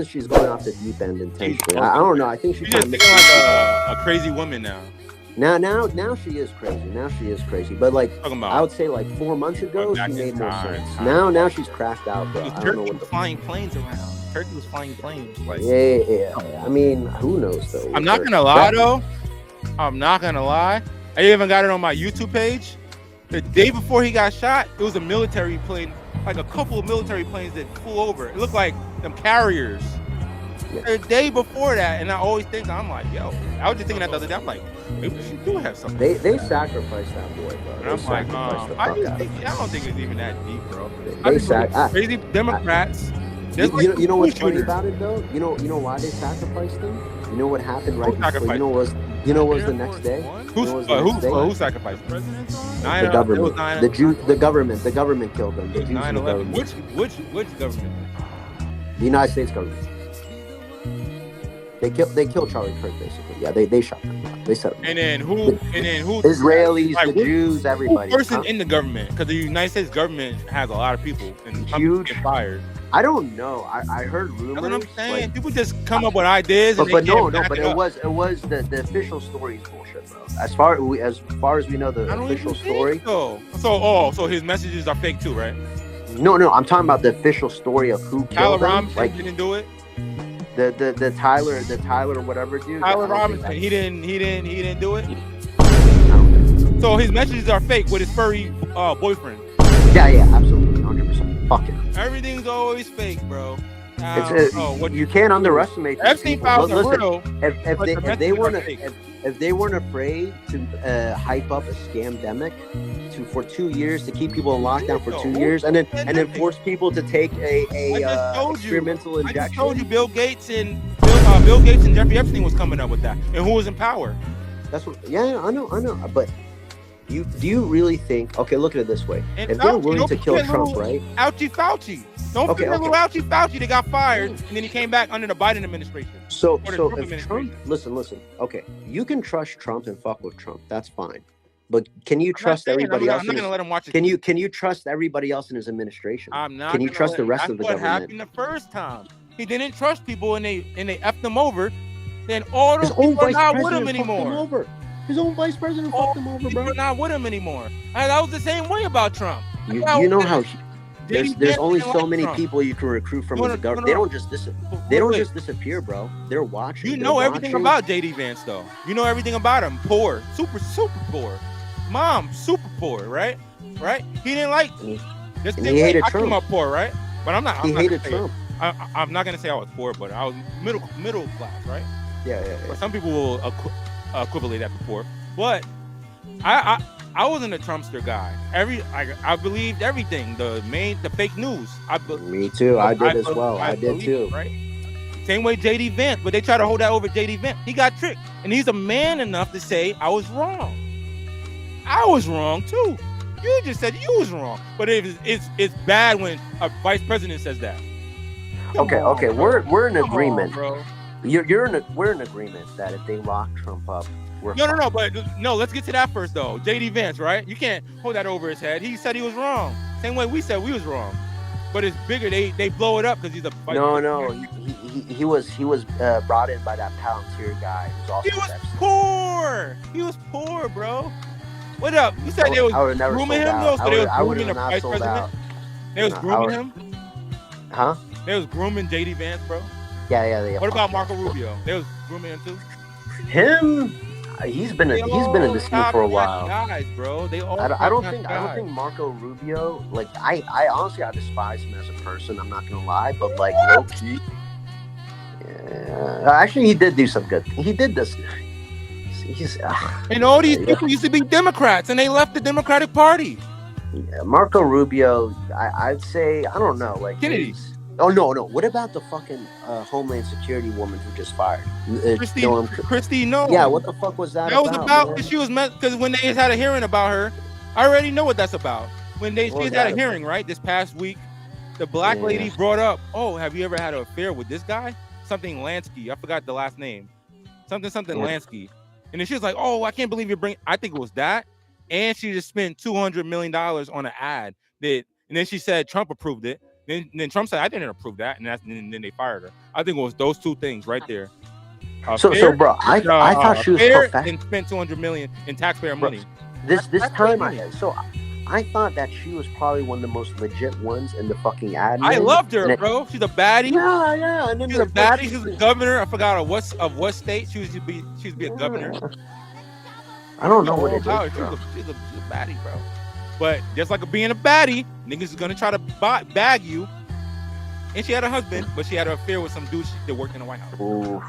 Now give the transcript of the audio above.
she's going off the deep end intentionally. I don't know. I think she's just thinking like a crazy woman now. Now she is crazy. Now she is crazy. But like I would say like 4 months ago she made more sense. Now she's cracked out, bro. I don't know what the flying planes around. Turkey was flying planes. Like yeah. I mean, who knows though? I'm not gonna lie though. I'm not gonna lie. I even got it on my YouTube page. The day before he got shot, it was a military plane, like a couple of military planes that flew over. It looked like them carriers. Yeah. The day before that, and I always think, I'm like, yo, I was just thinking that the other day. I'm like, maybe she do have something. They sacrificed that boy, bro. And I'm like, I don't think it's even that deep, bro. Crazy Democrats. You know what's funny about it though? You know why they sacrificed them? You know what happened right before? You know what was the next day? Who sacrificed? The government. The government killed them. The 9/11. Which government? The United States government. They killed Charlie Kirk basically. Yeah, they shot him. They set him. And then who? Israelis, like, the Jews, everybody. Who person in the government? Because the United States government has a lot of people and huge fired. I don't know. I heard rumors. That's what I'm saying. Like, people just come up with ideas. But it was the official story is bullshit, bro. As far as we know, the official story. So his messages are fake too, right? No. I'm talking about the official story of who killed him. Robinson didn't do it. The Tyler or whatever dude. Tyler Robinson. He didn't do it. So his messages are fake with his furry boyfriend. Yeah, absolutely, 100%. Fuck it. Everything's always fake, bro. You can't underestimate. Epstein files are real. If they weren't afraid to hype up a scamdemic for 2 years, to keep people in lockdown for 2 years, and then force people to take a experimental injection. I just told you Bill Gates and Jeffrey Epstein was coming up with that, and who was in power. That's what. Yeah, I know. But do you really think? Okay, look at it this way: if they're willing to kill Trump, right? Fauci. Don't forget little Fauci. They got fired, and then he came back under the Biden administration. So if Trump, listen. Okay, you can trust Trump and fuck with Trump. That's fine. But can you trust everybody else? I'm not gonna let him watch it. Can you trust everybody else in his administration? I'm not. Can you trust the rest of the government? That's what happened the first time. He didn't trust people, and they effed him over. Then all those people are not with him anymore. His own vice president fucked him over, bro. People are not with him anymore. And that was the same way about Trump. You know how there's only so many people you can recruit from the government. They don't just disappear, bro. They're watching. You know everything about JD Vance, though. You know everything about him. Poor, super poor. Mom, super poor, right? He didn't like. He hated Trump. I came up poor, right? But I'm not. He hated Trump. I'm not gonna say I was poor, but I was middle class, right? Yeah. But some people will equivalent that to poor. But I wasn't a Trumpster guy. I believed everything. The fake news. Me too. I did as well. I did too. Right. Same way JD Vance, but they try to hold that over JD Vance. He got tricked, and he's a man enough to say I was wrong. I was wrong too. You just said you was wrong, but it's bad when a vice president says that. Okay. We're in agreement, bro. We're in agreement that if they lock Trump up, No, let's get to that first though. JD Vance, right? You can't hold that over his head. He said he was wrong. Same way we said we was wrong. But it's bigger. They blow it up because he's a vice president. He was brought in by that Palantir guy who's also. He was poor, bro. What up? You said they was grooming him though, so they was grooming the vice president. They was grooming him. Huh? They was grooming JD Vance, bro. Yeah. What about Marco Rubio? They was grooming him too. Him, he's been in this scheme for a while. Guys, bro. I don't think Marco Rubio. Like I honestly I despise him as a person. I'm not gonna lie, but like low key. Yeah, actually, he did do some good. He did this. And all these people used to be Democrats, and they left the Democratic Party. Yeah, Marco Rubio, I'd say I don't know, like Kennedy. Oh no! What about the fucking Homeland Security woman who just fired? Christy, no. Yeah, what the fuck was that? That was about because she was because when they had a hearing about her, I already know what that's about. When she had a hearing, right, this past week, the black lady brought up, "Oh, have you ever had an affair with this guy? Something Lansky. I forgot the last name. Something Lansky." And then she was like, "Oh, I can't believe you bring." I think it was that, and she just spent $200 million on an ad and then she said Trump approved it. Then Trump said, I didn't approve that, and then they fired her. I think it was those two things right there. So, bro, I thought she was and spent $200 million in taxpayer money. This time, I thought that she was probably one of the most legit ones in the fucking admin. I loved her, bro. She's a baddie. Yeah. And then she's a baddie. She's a governor. I forgot of what state she was to be. She was to be a governor. I don't know what it is. She's a baddie, bro. But just like being a baddie, niggas is gonna try to bag you. And she had a husband, but she had an affair with some dude that worked in the White House. Oof.